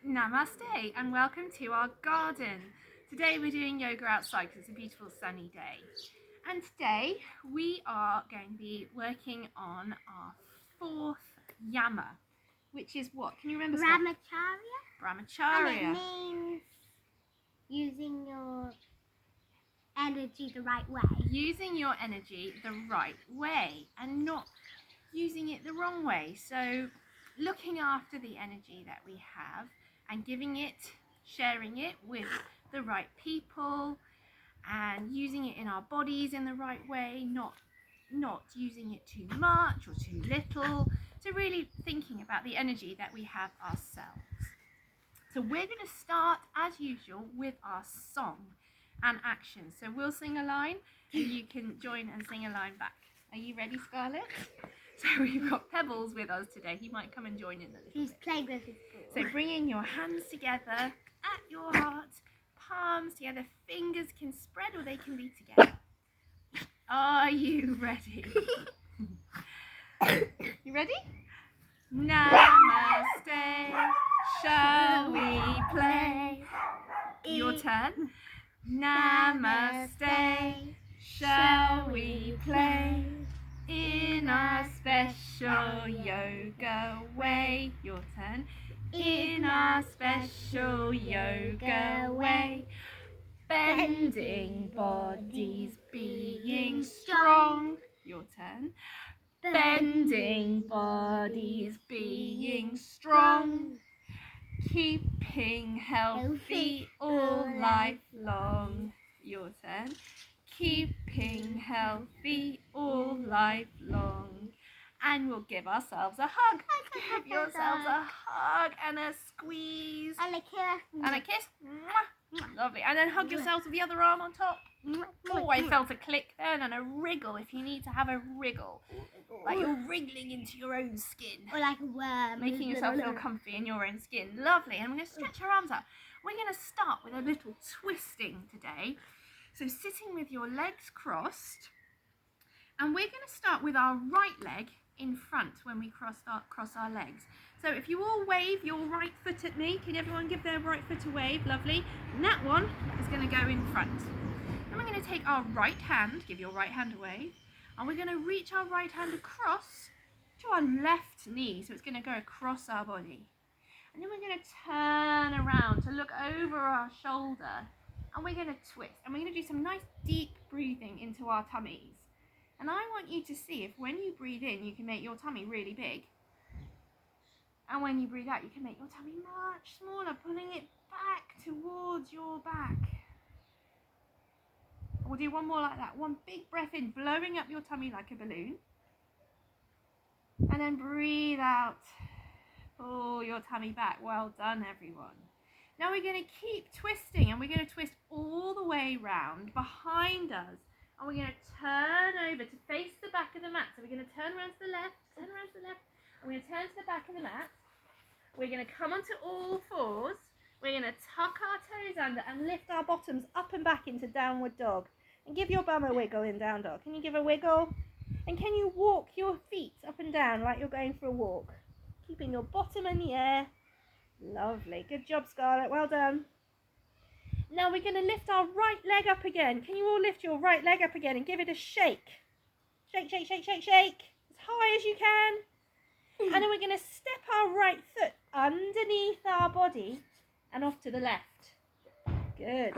Namaste and welcome to our garden. Today we're doing yoga outside because it's a beautiful sunny day. And today we are going to be working on our fourth yama, which is what? Can you remember? Bramacharya. Bramacharya. And it means using your energy the right way. Using your energy the right way and not using it the wrong way. So looking after the energy that we have and giving it, sharing it with the right people and using it in our bodies in the right way, not using it too much or too little. So really thinking about the energy that we have ourselves. So we're going to start as usual with our song and action. So we'll sing a line and you can join and sing a line back. Are you ready, Scarlett? So we've got Pebbles with us today. He might come and join in a little He's bit. playing with his ball. So bringing your hands together at your heart, palms together, fingers can spread or they can be together. Are you ready? You ready? Namaste, shall we play? Your turn. Namaste, shall we play? In our special yoga way. Your turn. In our special yoga way. Bending bodies, being strong. Your turn. Bending bodies, being strong. Keeping healthy all life long. Your turn. Keeping healthy all life long. And we'll give ourselves a hug. Give yourselves a hug and a squeeze. And a kiss. And a kiss. Lovely. And then hug yourselves with the other arm on top. Oh, I felt a click then and a wriggle if you need to have a wriggle. Like you're wriggling into your own skin. Or like a worm. Making yourself feel comfy in your own skin. Lovely. And we're going to stretch our arms out. We're going to start with a little twisting today. So sitting with your legs crossed. And we're going to start with our right leg in front when we cross our legs. So if you all wave your right foot at me, can everyone give their right foot a wave? Lovely. And that one is going to go in front. And we're going to take our right hand, give your right hand a wave, and we're going to reach our right hand across to our left knee. So it's going to go across our body. And then we're going to turn around to look over our shoulder. And we're going to twist. And we're going to do some nice deep breathing into our tummies. And I want you to see if when you breathe in, you can make your tummy really big. And when you breathe out, you can make your tummy much smaller, pulling it back towards your back. We'll do one more like that. One big breath in, blowing up your tummy like a balloon. And then breathe out. Pull your tummy back. Well done, everyone. Now we're going to keep twisting, and we're going to twist all the way round behind us. And we're going to turn over to face the back of the mat. So we're going to turn around to the left, turn around to the left. And we're going to turn to the back of the mat. We're going to come onto all fours. We're going to tuck our toes under and lift our bottoms up and back into downward dog. And give your bum a wiggle in down dog. Can you give a wiggle? And can you walk your feet up and down like you're going for a walk? Keeping your bottom in the air. Lovely. Good job, Scarlett. Well done. Now we're going to lift our right leg up again. Can you all lift your right leg up again and give it a shake? Shake, shake, shake, shake, shake. As high as you can. And then we're going to step our right foot underneath our body and off to the left. Good.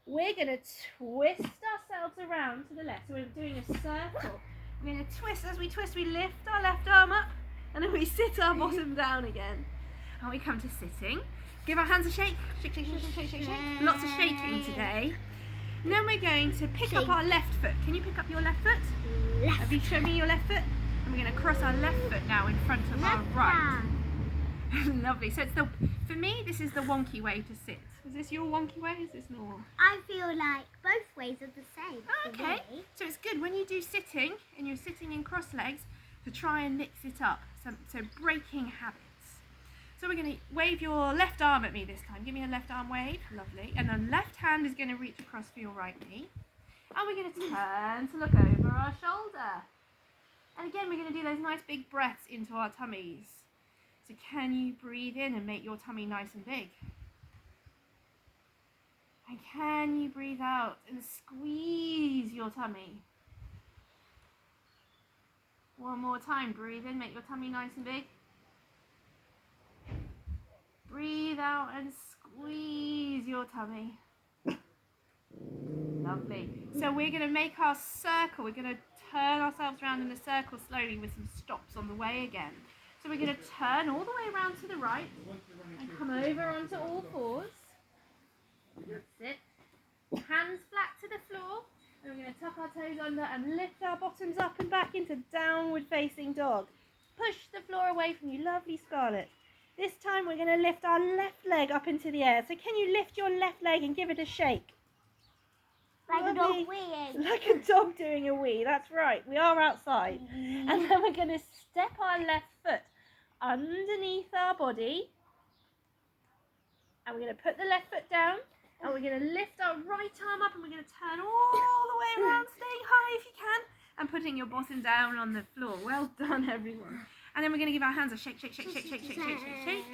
We're going to twist ourselves around to the left. So we're doing a circle. We're going to twist. As we twist, we lift our left arm up and then we sit our bottom down again. And we come to sitting. Give our hands a shake. Shake, shake, shake, shake, shake, shake. Lots of shaking today. And then we're going to pick up our left foot. Can you pick up your left foot? Have you shown me your left foot? And we're going to cross our left foot now in front of our right. Lovely. So it's for me, this is the wonky way to sit. Is this your wonky way? Is this normal? I feel like both ways are the same. Okay. So it's good when you do sitting and you're sitting in cross legs to try and mix it up. So breaking habits. So we're going to wave your left arm at me this time. Give me a left arm wave. Lovely. And the left hand is going to reach across for your right knee. And we're going to turn to look over our shoulder. And again, we're going to do those nice big breaths into our tummies. So can you breathe in and make your tummy nice and big? And can you breathe out and squeeze your tummy? One more time. Breathe in, make your tummy nice and big. Breathe out and squeeze your tummy. Lovely. So we're going to make our circle. We're going to turn ourselves around in a circle slowly with some stops on the way again. So we're going to turn all the way around to the right and come over onto all fours. That's it. Hands flat to the floor. And we're going to tuck our toes under and lift our bottoms up and back into downward facing dog. Push the floor away from you. Lovely, Scarlett. This time we're going to lift our left leg up into the air. So can you lift your left leg and give it a shake? Like Lovely. a dog weeing. Like a dog doing a wee. That's right. We are outside. And then we're going to step our left foot underneath our body. And we're going to put the left foot down. And we're going to lift our right arm up and we're going to turn all the way around, staying high if you can, and putting your bottom down on the floor. Well done, everyone. And then we're going to give our hands a shake, shake, shake, shake, shake, shake, shake, shake,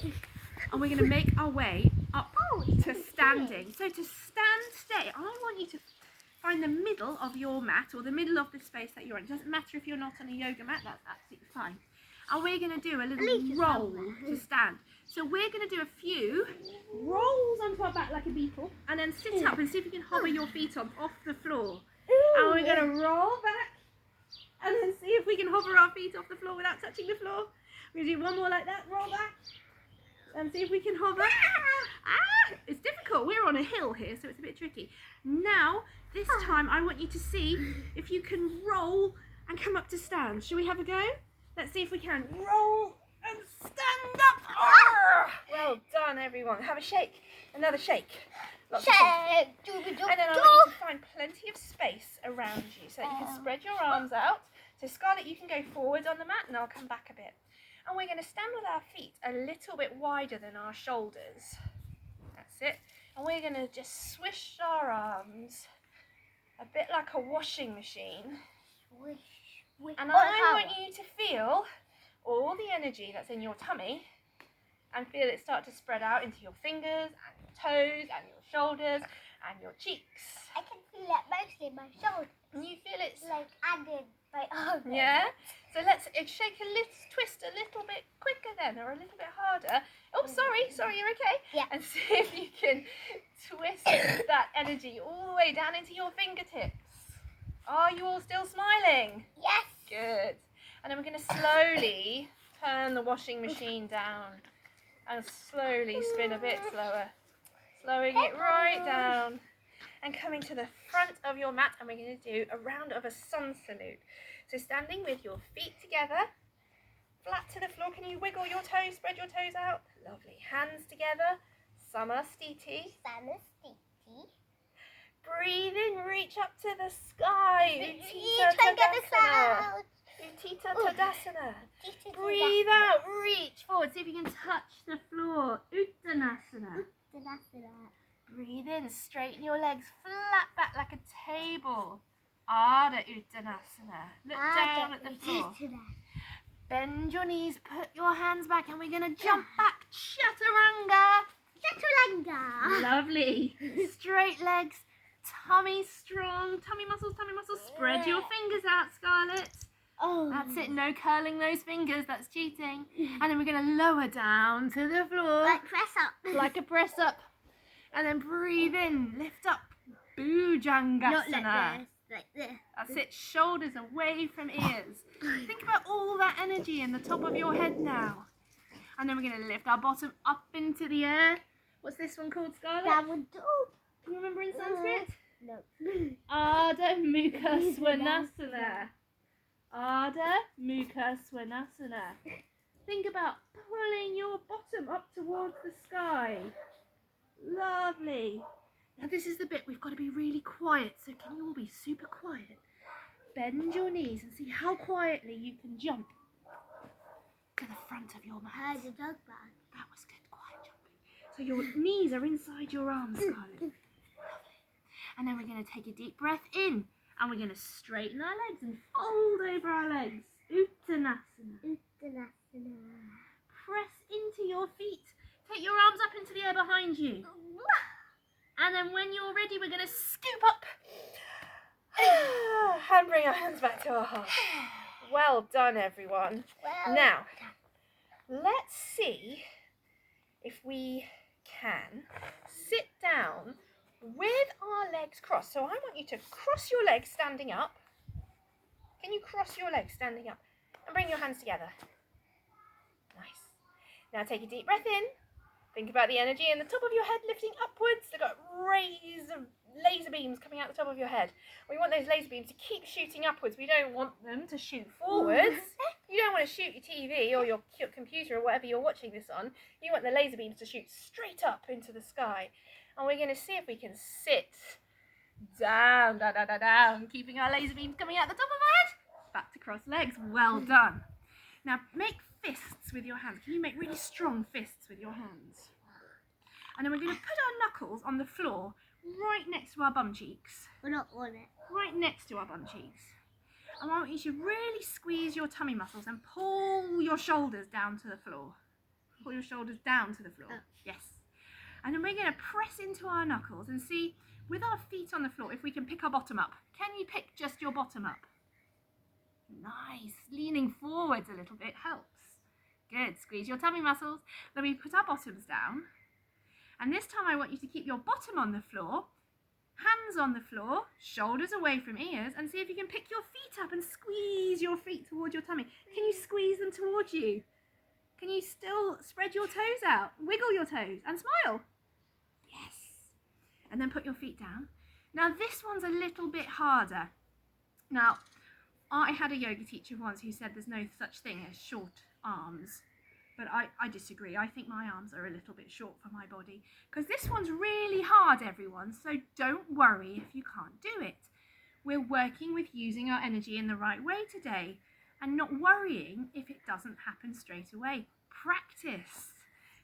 shake. And we're going to make our way up to standing. So to stand, stay, I want you to find the middle of your mat or the middle of the space that you're in. It doesn't matter if you're not on a yoga mat, that's absolutely fine. And we're going to do a little roll to stand. So we're going to do a few rolls onto our back like a beetle and then sit up and see if you can hover your feet off the floor. And we're going to roll back and then see if we can hover our feet off the floor without touching the floor. We're going to do one more like that, roll back and see if we can hover. It's difficult. We're on a hill here, so it's a bit tricky. Now, this time I want you to see if you can roll and come up to stand. Shall we have a go? Let's see if we can roll and stand up. Well done, everyone. Have a shake. Another shake. Lots of shake. And then I want you to find plenty of space around you so that you can spread your arms out. So Scarlett, you can go forward on the mat and I'll come back a bit. And we're going to stand with our feet a little bit wider than our shoulders. That's it. And we're going to just swish our arms a bit like a washing machine. And I want you to feel all the energy that's in your tummy and feel it start to spread out into your fingers and your toes and your shoulders and your cheeks. I can feel it mostly in my shoulders. And you feel it's like added my arm. Yeah? So let's shake a little, twist a little bit quicker then, or a little bit harder. Oh, sorry, you're okay? Yeah. And see if you can twist that energy all the way down into your fingertips. Are you all still smiling? Yes. Good. And then we're going to slowly turn the washing machine down and slowly spin a bit slower. Slowing it right down and coming to the front of your mat, and we're going to do a round of a sun salute. So standing with your feet together, flat to the floor. Can you wiggle your toes, spread your toes out? Lovely. Hands together. Samastiti. Breathe in, reach up to the sky. Uttita Tadasana. Breathe out, reach forward. See if you can touch the floor. Uttanasana. Breathe in, straighten your legs flat back like a table. Ardha Uttanasana. Look down at the floor. Bend your knees, put your hands back, and we're going to jump back. Chaturanga. Lovely. Straight legs, tummy strong, tummy muscles. Spread your fingers out, Scarlett. Oh. That's it, no curling those fingers, that's cheating. And then we're going to lower down to the floor. Like press up. Like a press up. And then breathe in, lift up, Bhujangasana. Not like this, like this. That's it, shoulders away from ears. Think about all that energy in the top of your head now. And then we're going to lift our bottom up into the air. What's this one called, Scarlett? Downward dog. Can you remember in Sanskrit? No. Ardha Mukha Svanasana. Ardha Mukha Svanasana. Think about pulling your bottom up towards the sky. Lovely. Now this is the bit we've got to be really quiet, so can you all be super quiet? Bend your knees and see how quietly you can jump to the front of your mat. Heard a dog bark. That was good, quiet jumping. So your knees are inside your arms, Scarlett. Lovely. And then we're going to take a deep breath in. And we're going to straighten our legs and fold over our legs. Uttanasana. ear behind you. And then when you're ready, we're going to scoop up and bring our hands back to our heart. Well done, everyone. Now, let's see if we can sit down with our legs crossed. So I want you to cross your legs standing up. Can you cross your legs standing up? And bring your hands together. Nice. Now take a deep breath in. Think about the energy in the top of your head lifting upwards. They've got rays of laser beams coming out the top of your head. We want those laser beams to keep shooting upwards. We don't want them to shoot forwards. You don't want to shoot your TV or your computer or whatever you're watching this on. You want the laser beams to shoot straight up into the sky. And we're going to see if we can sit down, down, keeping our laser beams coming out the top of our head. Back to cross legs. Well done. Now make fists with your hands. Can you make really strong fists with your hands? And then we're going to put our knuckles on the floor right next to our bum cheeks. We're not on it. Right next to our bum cheeks. And I want you to really squeeze your tummy muscles and pull your shoulders down to the floor. Pull your shoulders down to the floor. Oh. Yes. And then we're going to press into our knuckles and see, with our feet on the floor, if we can pick our bottom up. Can you pick just your bottom up? Nice. Leaning forwards a little bit helps. Good. Squeeze your tummy muscles. Then we put our bottoms down. And this time I want you to keep your bottom on the floor, hands on the floor, shoulders away from ears, and see if you can pick your feet up and squeeze your feet towards your tummy. Can you squeeze them towards you? Can you still spread your toes out? Wiggle your toes and smile. Yes. And then put your feet down. Now this one's a little bit harder. Now, I had a yoga teacher once who said there's no such thing as short arms. But I disagree. I think my arms are a little bit short for my body. Because this one's really hard, everyone. So don't worry if you can't do it. We're working with using our energy in the right way today. And not worrying if it doesn't happen straight away. Practice.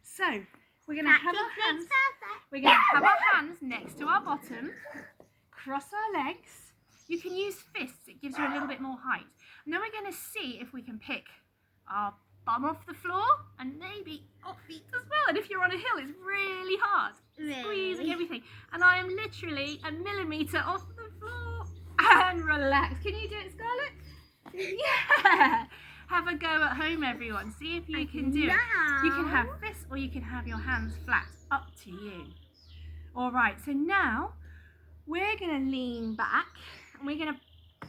So we're going to have our hands. We're going to have our hands next to our bottom. Cross our legs. You can use fists. It gives you a little bit more height. And then we're going to see if we can pick our bum off the floor and maybe our feet as well. And if you're on a hill, it's really hard. Squeezing everything. And I am literally a millimetre off the floor. And relax. Can you do it, Scarlett? Yeah. Have a go at home, everyone. See if you can do it. You can have fists or you can have your hands flat. Up to you. All right. So now we're going to lean back and we're going to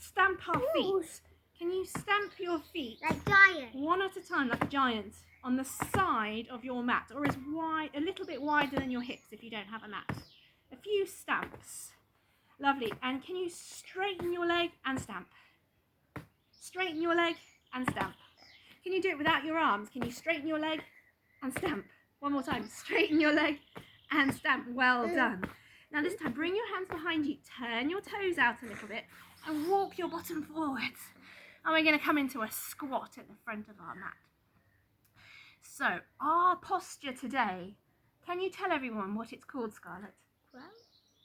stamp our feet. Can you stamp your feet? Like giant. One at a time, like a giant, on the side of your mat, or as wide, a little bit wider than your hips if you don't have a mat. A few stamps. Lovely. And can you straighten your leg and stamp? Straighten your leg and stamp. Can you do it without your arms? Can you straighten your leg and stamp? One more time. Straighten your leg and stamp. Well done. Now this time, bring your hands behind you. Turn your toes out a little bit and walk your bottom forwards. And we're going to come into a squat at the front of our mat. So, our posture today, can you tell everyone what it's called, Scarlett?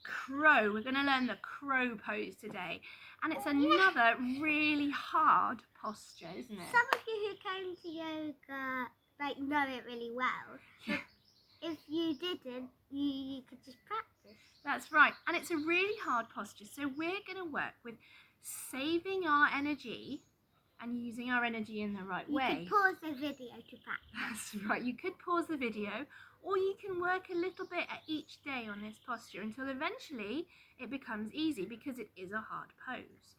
Crow. We're going to learn the crow pose today. And it's another really hard posture, isn't it? Some of you who came to yoga know it really well. Yeah. If you didn't, you could just practice. That's right. And it's a really hard posture. So we're going to work with saving our energy and using our energy in the right way. You could pause the video to practice. That's right. You could pause the video, or you can work a little bit at each day on this posture until eventually it becomes easy, because it is a hard pose.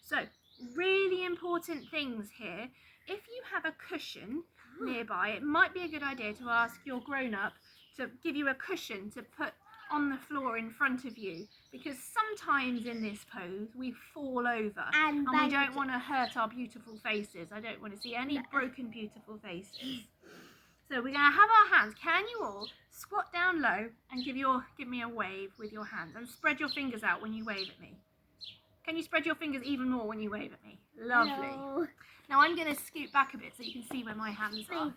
So, really important things here. If you have a cushion nearby, it might be a good idea to ask your grown-up to give you a cushion to put on the floor in front of you, because sometimes in this pose we fall over and we don't want to hurt our beautiful faces. I don't want to see any broken beautiful faces. So we're going to have our hands. Can you all squat down low and give me a wave with your hands, and spread your fingers out when you wave at me? Can you spread your fingers even more when you wave at me? Lovely. Hello. Now I'm going to scoot back a bit so you can see where my hands are.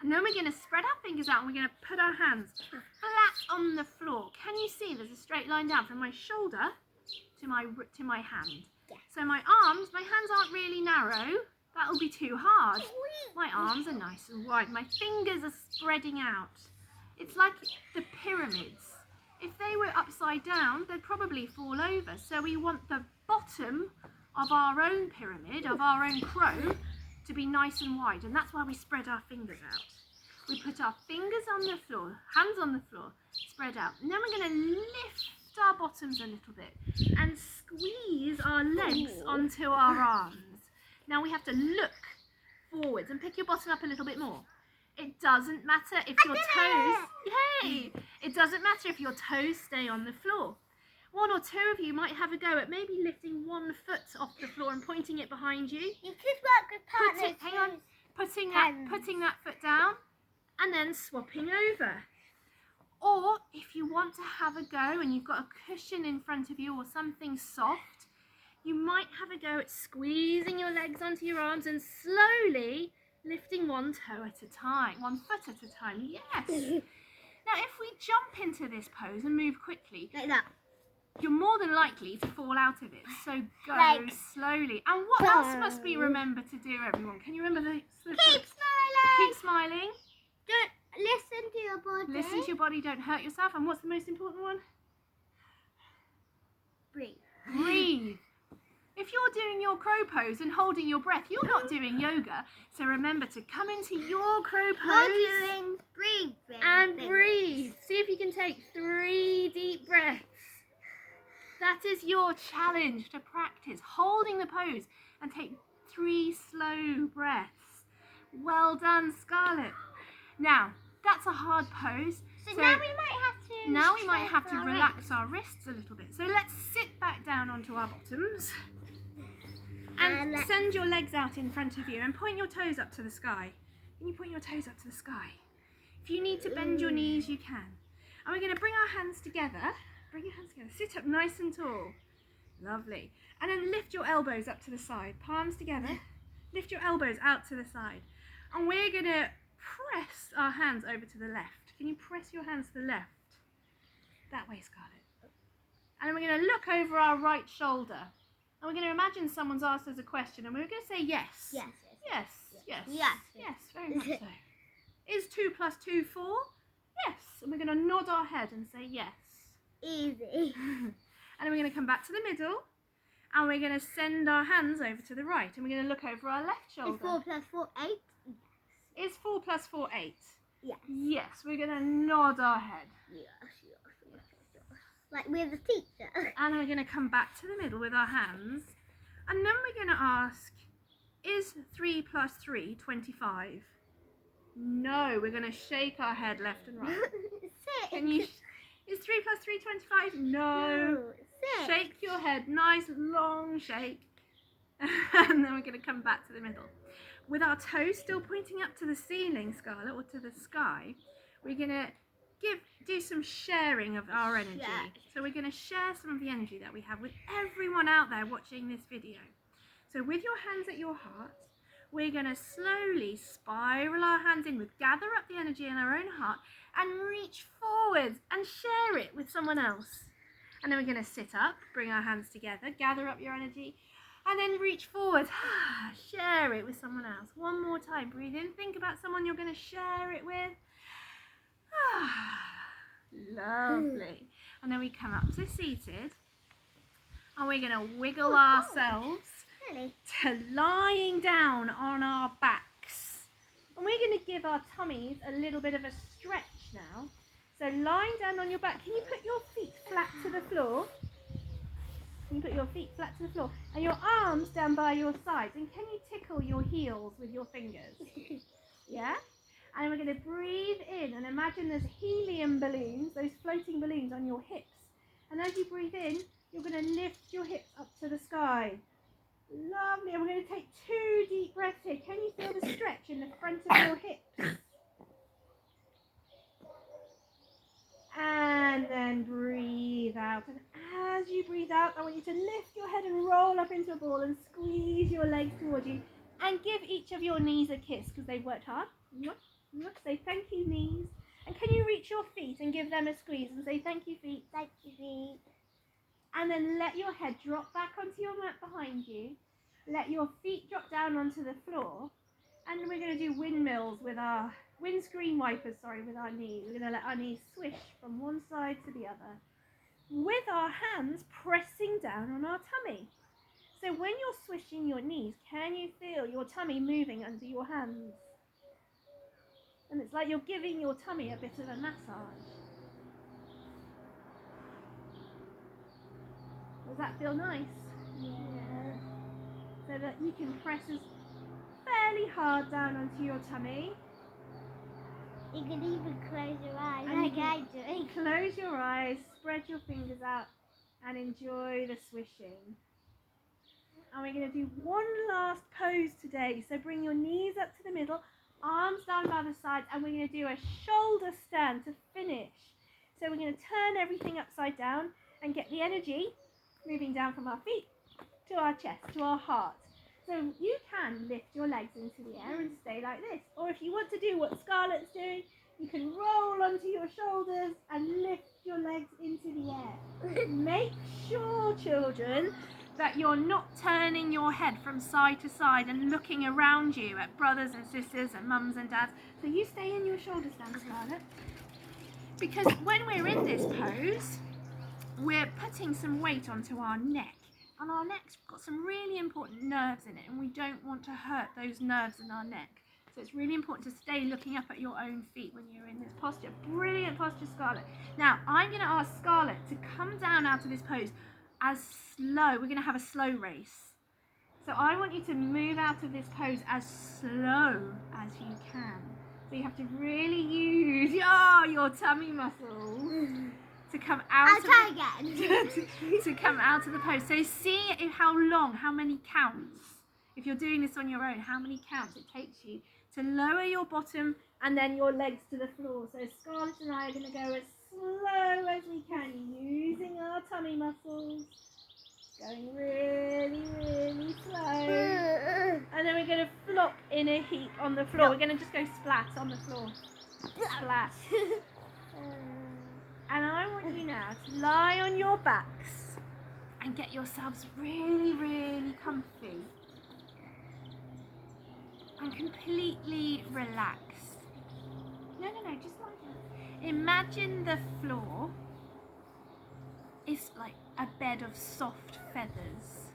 And then we're going to spread our fingers out and we're going to put our hands flat on the floor. Can you see there's a straight line down from my shoulder to my hand? Yeah. So my hands aren't really narrow. That'll be too hard. My arms are nice and wide. My fingers are spreading out. It's like the pyramids. If they were upside down, they'd probably fall over. So we want the bottom of our own pyramid, of our own crow, to be nice and wide. And that's why we spread our fingers out. We put our fingers on the floor, hands on the floor, spread out. And then we're going to lift our bottoms a little bit and squeeze our legs onto our arms. Now we have to look forwards and pick your bottom up a little bit more. It doesn't matter if your toes, yay! It doesn't matter if your toes stay on the floor. One or two of you might have a go at maybe lifting one foot off the floor and pointing it behind you. You could work with partners. Hang on, putting that foot down and then swapping over. Or if you want to have a go and you've got a cushion in front of you or something soft, you might have a go at squeezing your legs onto your arms and slowly lifting one toe at a time, one foot at a time. Yes. Now, if we jump into this pose and move quickly, Like that. you're more than likely to fall out of it. So go Like- slowly. And what else must we remember to do, everyone? Can you remember the Keep smiling. Keep smiling. Don't listen to your body. Listen to your body. Don't hurt yourself. And what's the most important one? Breathe. Breathe. If you're doing your crow pose and holding your breath, you're not doing yoga. So remember to come into your crow pose Breathe. and breathe. See if you can take 3 deep breaths. That is your challenge to practice, holding the pose and take 3 slow breaths. Well done, Scarlett. Now, that's a hard pose. So now we might have to. Relax our wrists a little bit. So let's sit back down onto our bottoms and send your legs out in front of you and point your toes up to the sky. Can you point your toes up to the sky? If you need to bend your knees, you can. And we're going to bring our hands together. Bring your hands together. Sit up nice and tall. Lovely. And then lift your elbows up to the side. Palms together. Lift your elbows out to the side. And we're going to press our hands over to the left. Can you press your hands to the left? That way, Scarlett. And then we're going to look over our right shoulder. And we're going to imagine someone's asked us a question and we're going to say yes. Yes. Yes. Yes. Yes. Yes, very much so. Is 2 + 2 4? Yes. And we're going to nod our head and say yes. Easy. And then we're going to come back to the middle and we're going to send our hands over to the right and we're going to look over our left shoulder. Is 4 + 4 8? Is 4 + 4 8? Yes. Yes, we're going to nod our head. Yes. Like we're the teacher. And we're going to come back to the middle with our hands. And then we're going to ask, is 3 + 3 25? No, we're going to shake our head left and right. Can you... Is 3 + 3 25? No. 6. Shake your head. Nice long shake. And then we're going to come back to the middle. With our toes still pointing up to the ceiling, Scarlett, or to the sky, we're going to do some sharing of our energy. Share. So we're going to share some of the energy that we have with everyone out there watching this video. So with your hands at your heart, we're going to slowly spiral our hands in, gather up the energy in our own heart and reach forwards and share it with someone else. And then we're going to sit up, bring our hands together, gather up your energy, and then reach forward, share it with someone else. One more time, breathe in, think about someone you're going to share it with. Lovely. And then we come up to seated, and we're going to wiggle ourselves to lying down on our backs. And we're going to give our tummies a little bit of a stretch now. So lying down on your back, can you put your feet flat to the floor? Can you put your feet flat to the floor? And your arms down by your sides. And can you tickle your heels with your fingers? Yeah? And we're going to breathe in and imagine there's helium balloons, those floating balloons on your hips. And as you breathe in, you're going to lift your hips up to the sky. Lovely. And we're going to take 2 deep breaths here. Can you feel the stretch in the front of your hips? And then breathe out. And as you breathe out, I want you to lift your head and roll up into a ball and squeeze your legs towards you. And give each of your knees a kiss because they've worked hard. Say thank you, knees. And can you reach your feet and give them a squeeze and say thank you, feet. Thank you, feet. And then let your head drop back onto your mat behind you. let your feet drop down onto the floor, and we're going to do windmills with our windscreen wipers, with our knees. We're going to let our knees swish from one side to the other with our hands pressing down on our tummy. So when you're swishing your knees, can you feel your tummy moving under your hands? And it's like you're giving your tummy a bit of a massage. Does that feel nice? Yeah. So that you can press fairly hard down onto your tummy. You can even close your eyes And like I do. Close your eyes, spread your fingers out, and enjoy the swishing. And we're going to do one last pose today. So bring your knees up to the middle, arms down by the sides, and we're going to do a shoulder stand to finish. So we're going to turn everything upside down and get the energy moving down from our feet to our chest, to our heart. So you can lift your legs into the air and stay like this. Or if you want to do what Scarlett's doing, you can roll onto your shoulders and lift your legs into the air. Make sure, children, that you're not turning your head from side to side and looking around you at brothers and sisters and mums and dads. So you stay in your shoulder stand, Scarlett. Because when we're in this pose, we're putting some weight onto our neck. And our neck's got some really important nerves in it, and we don't want to hurt those nerves in our neck. So it's really important to stay looking up at your own feet when you're in this posture. Brilliant posture, Scarlett. Now, I'm going to ask Scarlett to come down out of this pose as slow. We're going to have a slow race. So I want you to move out of this pose as slow as you can. So you have to really use your tummy muscles to come out. I'll try again. to come out of the pose. So see how many counts, if you're doing this on your own, how many counts it takes you to lower your bottom and then your legs to the floor. So Scarlett and I are going to go as slow as we can, using our tummy muscles, going really, really slow. And then we're going to flop in a heap on the floor. We're going to just go splat on the floor. Splat. And I want you now to lie on your backs and get yourselves really, really comfy and completely relaxed. No, just lie down. Imagine the floor is like a bed of soft feathers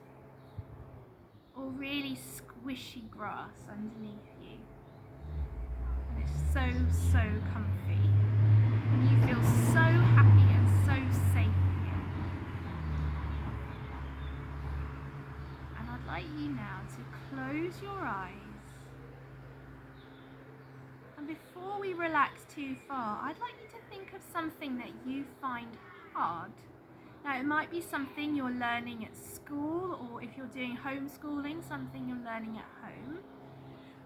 or really squishy grass underneath you. And it's so comfy. And you feel so happy and so safe here. And I'd like you now to close your eyes. And before we relax too far, I'd like you to think of something that you find hard. Now, it might be something you're learning at school, or if you're doing homeschooling, something you're learning at home.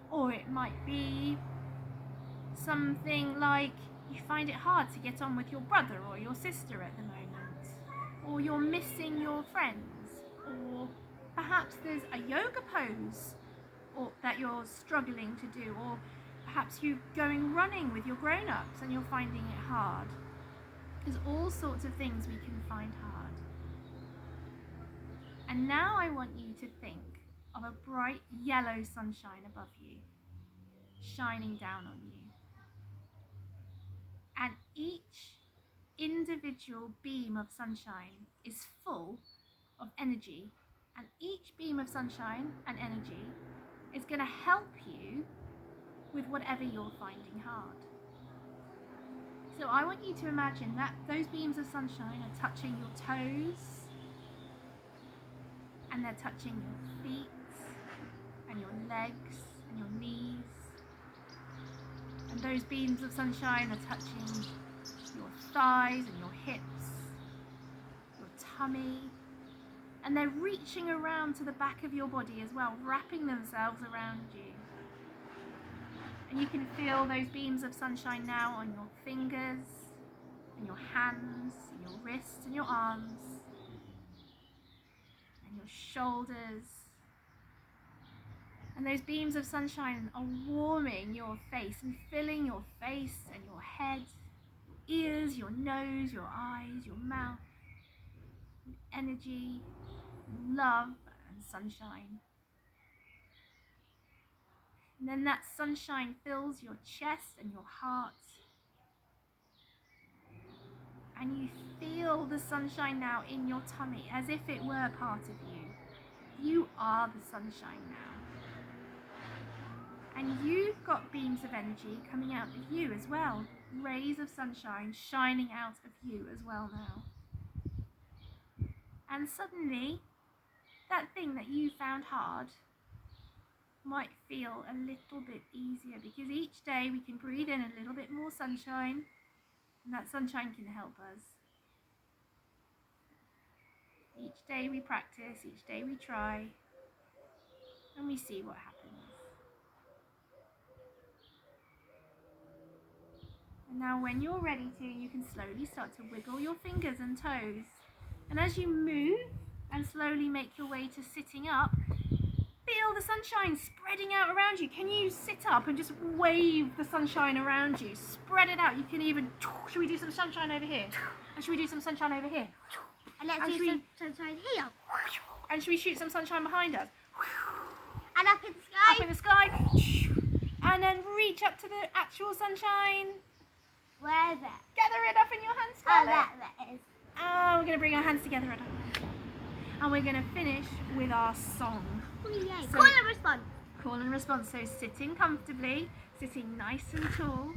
Or it might be something like you find it hard to get on with your brother or your sister at the moment, or you're missing your friends, or perhaps there's a yoga pose that you're struggling to do, or perhaps you're going running with your grown-ups and you're finding it hard. There's all sorts of things we can find hard. And now I want you to think of a bright yellow sunshine above you, shining down on you. And each individual beam of sunshine is full of energy. And each beam of sunshine and energy is going to help you with whatever you're finding hard. So I want you to imagine that those beams of sunshine are touching your toes, and they're touching your feet and your legs and your knees. And those beams of sunshine are touching your thighs and your hips, your tummy, and they're reaching around to the back of your body as well, wrapping themselves around you. And you can feel those beams of sunshine now on your fingers, and your hands, and your wrists, and your arms, and your shoulders. And those beams of sunshine are warming your face and filling your face and your head, your ears, your nose, your eyes, your mouth, with energy, love and sunshine. And then that sunshine fills your chest and your heart. And you feel the sunshine now in your tummy as if it were part of you. You are the sunshine now. And you've got beams of energy coming out of you as well. Rays of sunshine shining out of you as well now. And suddenly, that thing that you found hard might feel a little bit easier, because each day we can breathe in a little bit more sunshine, and that sunshine can help us. Each day we practice, each day we try, and we see what happens. And now when you're ready to, you can slowly start to wiggle your fingers and toes. And as you move and slowly make your way to sitting up, feel the sunshine spreading out around you. Can you sit up and just wave the sunshine around you? Spread it out. You can even, should we do some sunshine over here? And should we do some sunshine over here? And let's do some sunshine here. And should we shoot some sunshine behind us? And up in the sky. Up in the sky. And then reach up to the actual sunshine. Where's it? Gather it up in your hands. Oh, that is. Oh, we're going to bring our hands together. And we're going to finish with our song. Yay. So, call and response. Call and response. So sitting comfortably, sitting nice and tall.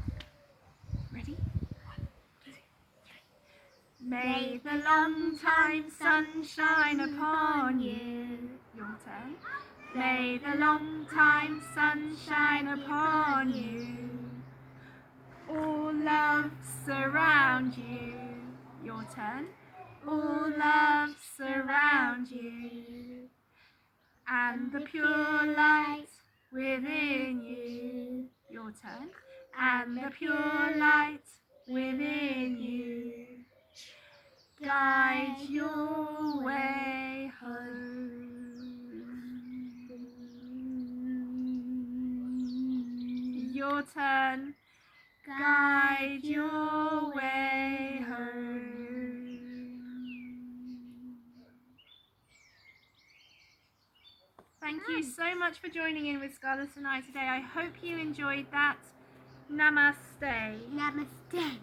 Ready? 1, 2, 3. May the long time sun shine upon you. Your turn. May the long time sun shine upon you. All love surround you. Your turn. All love surround you. And the pure light within you. Your turn. And the pure light within you. Guide your way home. Your turn. Guide your way home. Thank you so much for joining in with Scarlett and I today. I hope you enjoyed that. Namaste. Namaste.